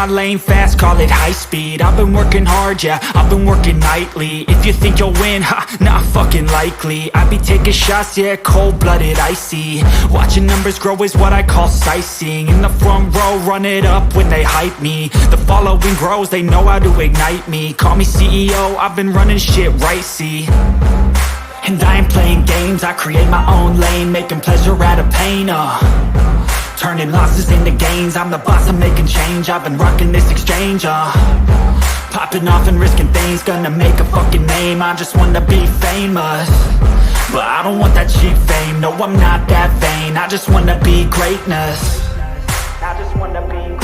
lane fast, call it high speed. I've been working hard, yeah, I've been working nightly. If you think you'll win, ha, not fucking likely. I be taking shots, yeah, cold-blooded, icy. Watching numbers grow is what I call sightseeing. In the front row, run it up when they hype me. The following grows, they know how to ignite me. Call me CEO, I've been running shit right, see. And I ain't playing games, I create my own lane, making pleasure out of pain, turning losses into gains. I'm the boss, I'm making change. I've been rocking this exchange, popping off and risking things. Gonna make a fucking name, I just wanna be famous. But I don't want that cheap fame, no I'm not that vain. I just wanna be greatness. I just wanna be